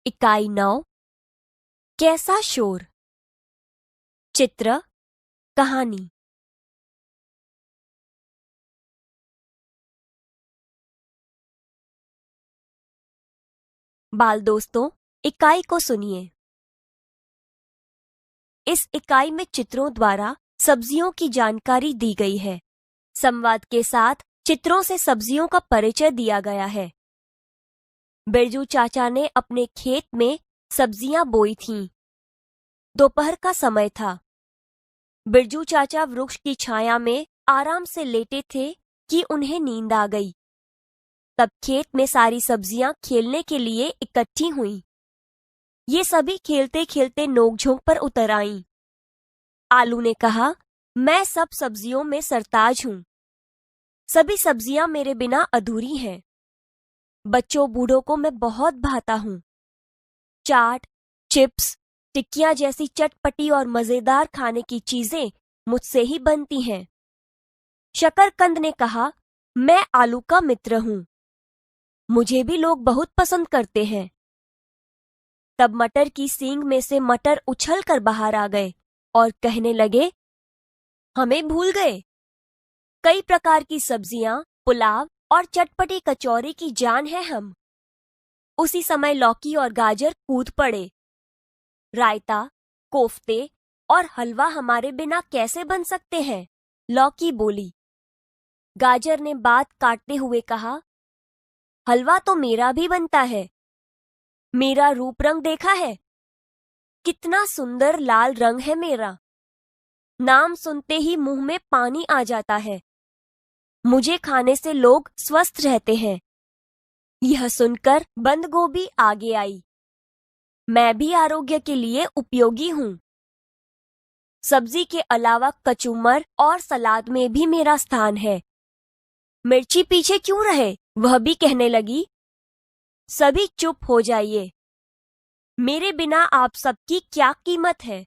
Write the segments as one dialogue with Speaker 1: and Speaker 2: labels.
Speaker 1: इकाई 9। कैसा शोर। चित्र, कहानी। बाल दोस्तों, इकाई को सुनिए। इस इकाई में चित्रों द्वारा सब्जियों की जानकारी दी गई है। संवाद के साथ चित्रों से सब्जियों का परिचय दिया गया है। बिरजू चाचा ने अपने खेत में सब्जियां बोई थीं। दोपहर का समय था। बिरजू चाचा वृक्ष की छाया में आराम से लेटे थे कि उन्हें नींद आ गई। तब खेत में सारी सब्जियां खेलने के लिए इकट्ठी हुईं। ये सभी खेलते खेलते नोकझोंक पर उतर आईं। आलू ने कहा, मैं सब सब्जियों में सरताज हूं। सभी सब्जियां मेरे बिना अधूरी हैं। बच्चों बूढ़ों को मैं बहुत भाता हूं। चाट, चिप्स, टिक्कियां जैसी चटपटी और मजेदार खाने की चीजें मुझसे ही बनती हैं। शकरकंद ने कहा, मैं आलू का मित्र हूं। मुझे भी लोग बहुत पसंद करते हैं। तब मटर की सींग में से मटर उछल कर बाहर आ गए और कहने लगे, हमें भूल गए। कई प्रकार की सब्जियां, पुलाव और चटपटी कचौरी की जान है हम। उसी समय लौकी और गाजर कूद पड़े। रायता, कोफ्ते और हलवा हमारे बिना कैसे बन सकते हैं? लौकी बोली। गाजर ने बात काटते हुए कहा, हलवा तो मेरा भी बनता है। मेरा रूप रंग देखा है? कितना सुंदर लाल रंग है मेरा। नाम सुनते ही मुंह में पानी आ जाता है। मुझे खाने से लोग स्वस्थ रहते हैं। यह सुनकर बंद गोभी आगे आई। मैं भी आरोग्य के लिए उपयोगी हूँ। सब्जी के अलावा कचूमर और सलाद में भी मेरा स्थान है। मिर्ची पीछे क्यों रहे? वह भी कहने लगी। सभी चुप हो जाइए। मेरे बिना आप सबकी क्या कीमत है?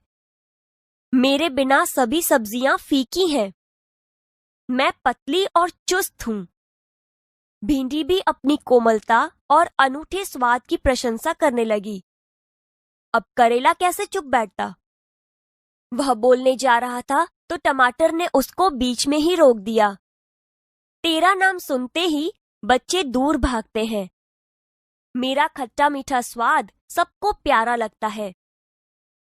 Speaker 1: मेरे बिना सभी सब्जियां फीकी हैं। मैं पतली और चुस्त हूं। भिंडी भी अपनी कोमलता और अनूठे स्वाद की प्रशंसा करने लगी। अब करेला कैसे चुप बैठता? वह बोलने जा रहा था तो टमाटर ने उसको बीच में ही रोक दिया। तेरा नाम सुनते ही बच्चे दूर भागते हैं। मेरा खट्टा मीठा स्वाद सबको प्यारा लगता है।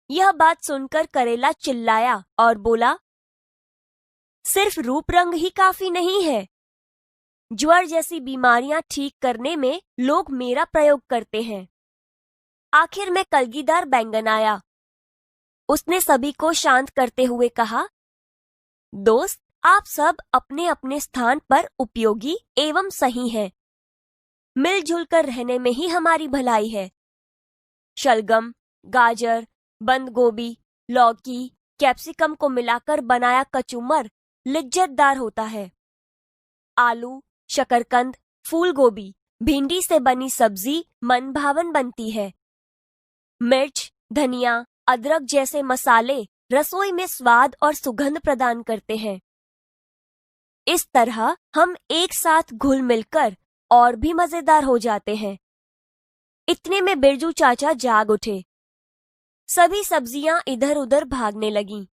Speaker 1: यह बात सुनकर करेला चिल्लाया और बोला, सिर्फ रूप रंग ही काफी नहीं है। ज्वर जैसी बीमारियां ठीक करने में लोग मेरा प्रयोग करते हैं। आखिर में कलगीदार बैंगन आया। उसने सभी को शांत करते हुए कहा, दोस्त, आप सब अपने अपने स्थान पर उपयोगी एवं सही हैं। मिलजुल कर रहने में ही हमारी भलाई है। शलगम, गाजर, बंद गोभी, लौकी, कैप्सिकम को मिलाकर बनाया कचूमर लिज्जतदार होता है। आलू, शकरकंद, फूल गोभी, भिंडी से बनी सब्जी मनभावन बनती है। मिर्च, धनिया, अदरक जैसे मसाले रसोई में स्वाद और सुगंध प्रदान करते हैं। इस तरह हम एक साथ घुल मिलकर और भी मजेदार हो जाते हैं। इतने में बिरजू चाचा जाग उठे। सभी सब्जियां इधर उधर भागने लगीं।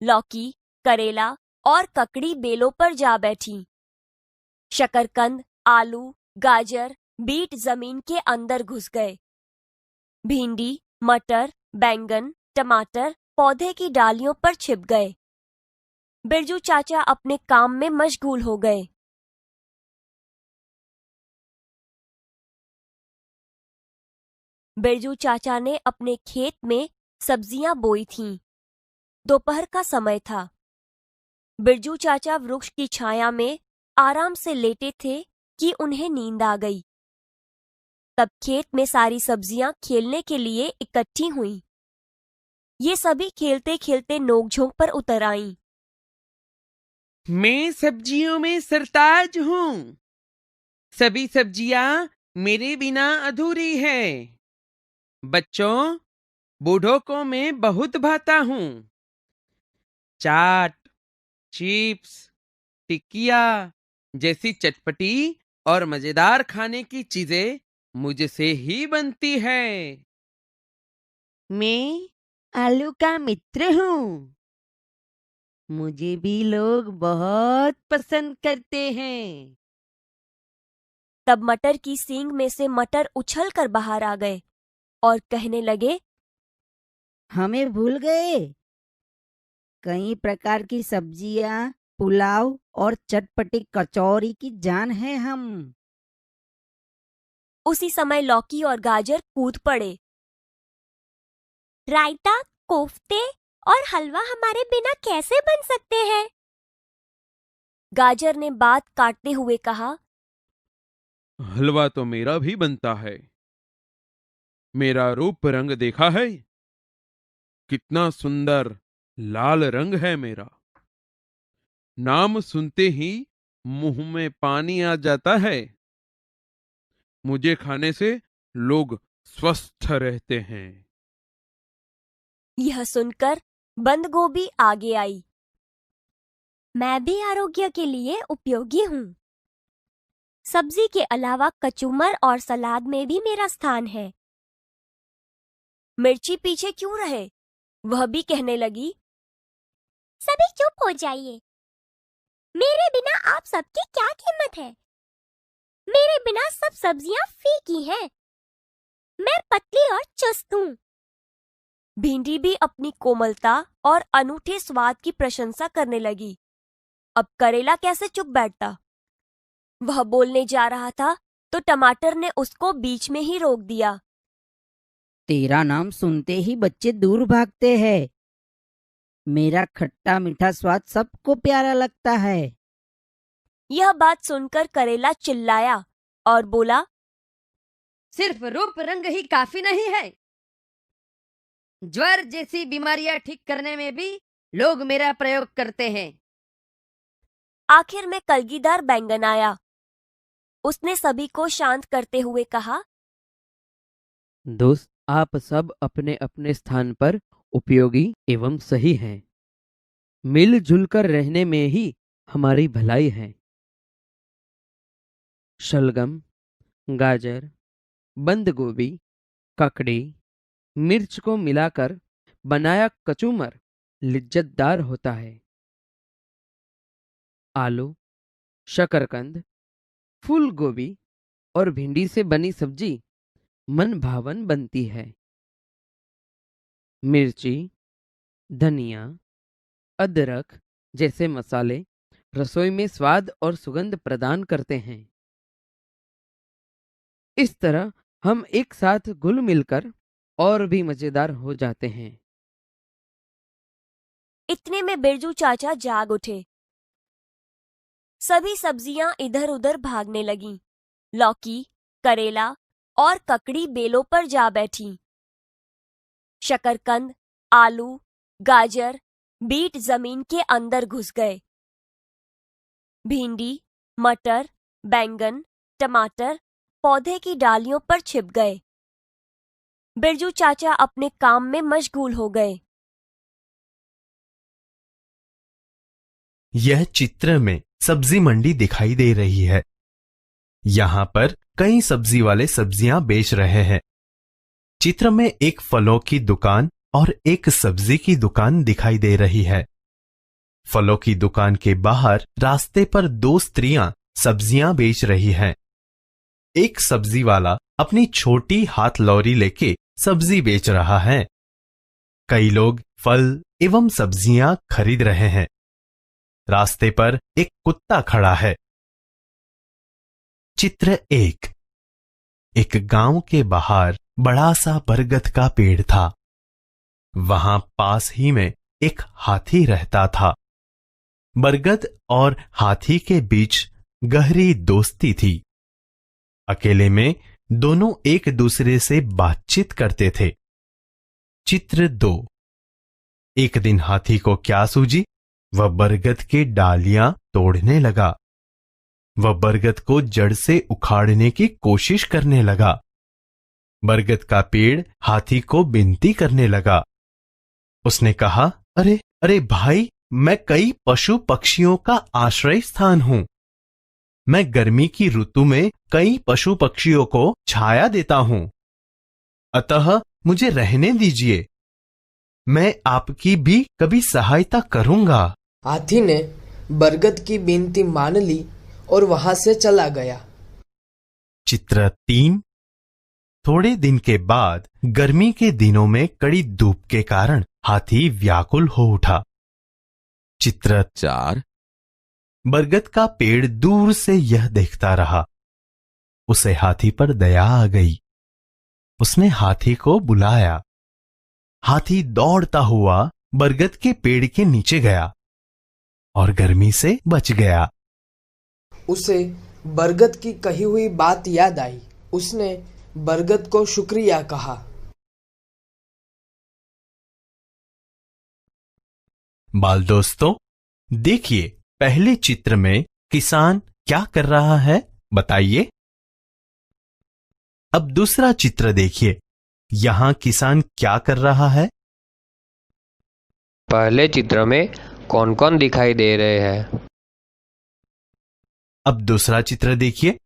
Speaker 1: लौकी, करेला और ककड़ी बेलों पर जा बैठी। शकरकंद, आलू, गाजर, बीट जमीन के अंदर घुस गए। भिंडी, मटर, बैंगन, टमाटर पौधे की डालियों पर छिप गए। बिरजू चाचा अपने काम में मशगूल हो गए। बिरजू चाचा ने अपने खेत में सब्जियां बोई थीं। दोपहर का समय था। बिरजू चाचा वृक्ष की छाया में आराम से लेटे थे कि उन्हें नींद आ गई। तब खेत में सारी सब्जियां खेलने के लिए इकट्ठी हुईं। ये सभी खेलते खेलते नोकझोंक पर उतर आईं।
Speaker 2: मैं सब्जियों में सरताज हूँ। सभी सब्जियां मेरे बिना अधूरी है। बच्चों, बूढ़ों को मैं बहुत भाता हूँ। चाट, चिप्स, टिक्किया जैसी चटपटी और मजेदार खाने की चीजें मुझसे ही बनती है।
Speaker 3: मैं आलू का मित्र हूँ। मुझे भी लोग बहुत पसंद करते हैं।
Speaker 1: तब मटर की सींग में से मटर उछल कर बाहर आ गए और कहने लगे,
Speaker 3: हमें भूल गए। कई प्रकार की सब्जियां, पुलाव और चटपटी कचौरी की जान है हम।
Speaker 1: उसी समय लौकी और गाजर कूद पड़े। रायता, कोफ्ते और हलवा हमारे बिना कैसे बन सकते हैं? गाजर ने बात काटते हुए कहा,
Speaker 2: हलवा तो मेरा भी बनता है। मेरा रूप रंग देखा है? कितना सुंदर लाल रंग है मेरा। नाम सुनते ही मुंह में पानी आ जाता है। मुझे खाने से लोग स्वस्थ रहते हैं।
Speaker 1: यह सुनकर बंद गोभी आगे आई। मैं भी आरोग्य के लिए उपयोगी हूँ। सब्जी के अलावा कचूमर और सलाद में भी मेरा स्थान है। मिर्ची पीछे क्यों रहे? वह भी कहने लगी, सभी चुप हो जाइए। मेरे बिना आप सबकी क्या कीमत है? मेरे बिना सब सब्जियां फीकी हैं। मैं पतली और चुस्त हूँ। भिंडी भी अपनी कोमलता और अनूठे स्वाद की प्रशंसा करने लगी। अब करेला कैसे चुप बैठता? वह बोलने जा रहा था तो टमाटर ने उसको बीच में ही रोक दिया।
Speaker 3: तेरा नाम सुनते ही बच्चे दूर भागते हैं। मेरा खट्टा मीठा स्वाद सबको प्यारा लगता है।
Speaker 1: यह बात सुनकर करेला चिल्लाया और बोला,
Speaker 4: सिर्फ रूप रंग ही काफी नहीं है। ज्वर जैसी बीमारियां ठीक करने में भी लोग मेरा प्रयोग करते हैं।
Speaker 1: आखिर में कलगीदार बैंगन आया। उसने सभी को शांत करते हुए कहा,
Speaker 5: दोस्त, आप सब अपने अपने स्थान पर उपयोगी एवं सही हैं। मिलजुल कर रहने में ही हमारी भलाई है। शलगम, गाजर, बंद गोभी, ककड़ी, मिर्च को मिलाकर बनाया कचूमर लिज्जतदार होता है। आलू, शकरकंद, फूल गोभी और भिंडी से बनी सब्जी मन भावन बनती है। मिर्ची, धनिया, अदरक जैसे मसाले रसोई में स्वाद और सुगंध प्रदान करते हैं। इस तरह हम एक साथ घुल मिलकर और भी मजेदार हो जाते हैं।
Speaker 1: इतने में बिरजू चाचा जाग उठे। सभी सब्जियां इधर उधर भागने लगीं। लौकी, करेला और ककड़ी बेलों पर जा बैठी। शकरकंद, आलू, गाजर, बीट जमीन के अंदर घुस गए। भिंडी, मटर, बैंगन, टमाटर पौधे की डालियों पर छिप गए। बिरजू चाचा अपने काम में मशगूल हो गए।
Speaker 6: यह चित्र में सब्जी मंडी दिखाई दे रही है। यहाँ पर कई सब्जी वाले सब्जियां बेच रहे हैं। चित्र में एक फलों की दुकान और एक सब्जी की दुकान दिखाई दे रही है। फलों की दुकान के बाहर रास्ते पर दो स्त्रियां सब्जियां बेच रही हैं। एक सब्जी वाला अपनी छोटी हाथ लौरी लेके सब्जी बेच रहा है। कई लोग फल एवं सब्जियां खरीद रहे हैं। रास्ते पर एक कुत्ता खड़ा है। चित्र एक गांव के बाहर बड़ा सा बरगद का पेड़ था। वहां पास ही में एक हाथी रहता था। बरगद और हाथी के बीच गहरी दोस्ती थी। अकेले में दोनों एक दूसरे से बातचीत करते थे। चित्र 2। एक दिन हाथी को क्या सूझी? वह बरगद के डालियां तोड़ने लगा। वह बरगद को जड़ से उखाड़ने की कोशिश करने लगा। बरगद का पेड़ हाथी को विनती करने लगा। उसने कहा, अरे अरे भाई, मैं कई पशु पक्षियों का आश्रय स्थान हूं। मैं गर्मी की ऋतु में कई पशु पक्षियों को छाया देता हूं, अतः मुझे रहने दीजिए। मैं आपकी भी कभी सहायता करूंगा।
Speaker 7: हाथी ने बरगद की विनती मान ली और वहां से चला गया।
Speaker 6: चित्र 3। थोड़े दिन के बाद गर्मी के दिनों में कड़ी धूप के कारण हाथी व्याकुल हो उठा। चित्र 4। बरगद का पेड़ दूर से यह देखता रहा। उसे हाथी पर दया आ गई। उसने हाथी को बुलाया। हाथी दौड़ता हुआ बरगद के पेड़ के नीचे गया और गर्मी से बच गया।
Speaker 7: उसे बरगद की कही हुई बात याद आई। उसने बरगद को शुक्रिया कहा।
Speaker 6: बाल दोस्तों, देखिए पहले चित्र में किसान क्या कर रहा है, बताइए। अब दूसरा चित्र देखिए, यहां किसान क्या कर रहा है।
Speaker 8: पहले चित्र में कौन कौन दिखाई दे रहे हैं?
Speaker 6: अब दूसरा चित्र देखिए।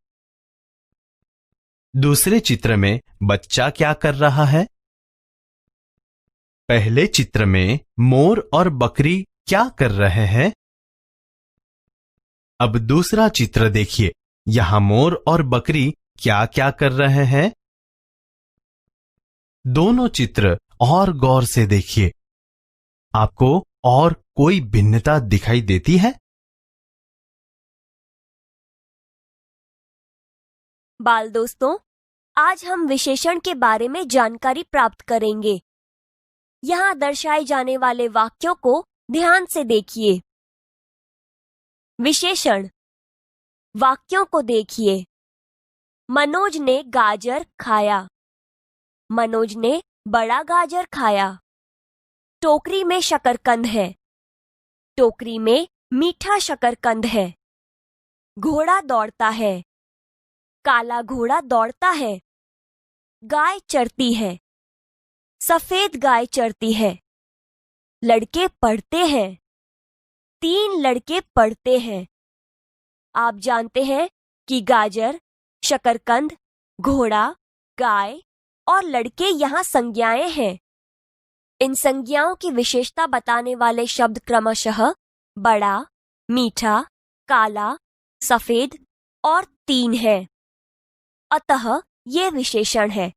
Speaker 6: दूसरे चित्र में बच्चा क्या कर रहा है। पहले चित्र में मोर और बकरी क्या कर रहे हैं। अब दूसरा चित्र देखिए, यहां मोर और बकरी क्या क्या कर रहे हैं। दोनों चित्र और गौर से देखिए। आपको और कोई भिन्नता दिखाई देती है?
Speaker 1: बाल दोस्तों, आज हम विशेषण के बारे में जानकारी प्राप्त करेंगे। यहाँ दर्शाए जाने वाले वाक्यों को ध्यान से देखिए। विशेषण वाक्यों को देखिए। मनोज ने गाजर खाया। मनोज ने बड़ा गाजर खाया। टोकरी में शकरकंद है। टोकरी में मीठा शकरकंद है। घोड़ा दौड़ता है। काला घोड़ा दौड़ता है। गाय चरती है। सफेद गाय चरती है। लड़के पढ़ते हैं। 3 लड़के पढ़ते हैं। आप जानते हैं कि गाजर, शकरकंद, घोड़ा, गाय और लड़के यहाँ संज्ञाएं हैं। इन संज्ञाओं की विशेषता बताने वाले शब्द क्रमशः बड़ा, मीठा, काला, सफेद और 3 है। अतः ये विशेषण है।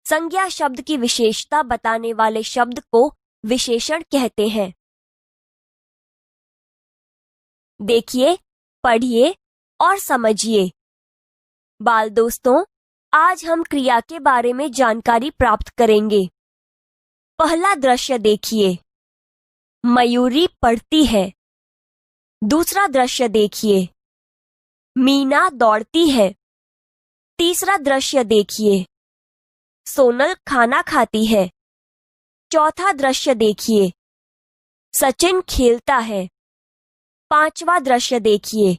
Speaker 1: संज्ञा शब्द की विशेषता बताने वाले शब्द को विशेषण कहते हैं। देखिए, पढ़िए और समझिए। बाल दोस्तों, आज हम क्रिया के बारे में जानकारी प्राप्त करेंगे। पहला दृश्य देखिए, मयूरी पढ़ती है। दूसरा दृश्य देखिए, मीना दौड़ती है। तीसरा दृश्य देखिए, सोनल खाना खाती है। चौथा दृश्य देखिए, सचिन खेलता है। पांचवा दृश्य देखिए,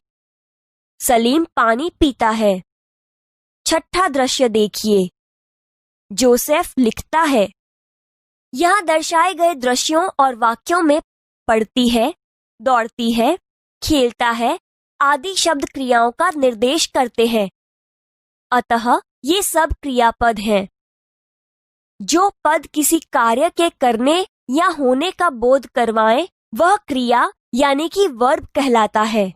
Speaker 1: सलीम पानी पीता है। छठा दृश्य देखिए, जोसेफ लिखता है। यहाँ दर्शाए गए दृश्यों और वाक्यों में पढ़ती है, दौड़ती है, खेलता है आदि शब्द क्रियाओं का निर्देश करते हैं। अतः ये सब क्रियापद हैं। जो पद किसी कार्य के करने या होने का बोध करवाएं, वह क्रिया यानी कि वर्ब कहलाता है।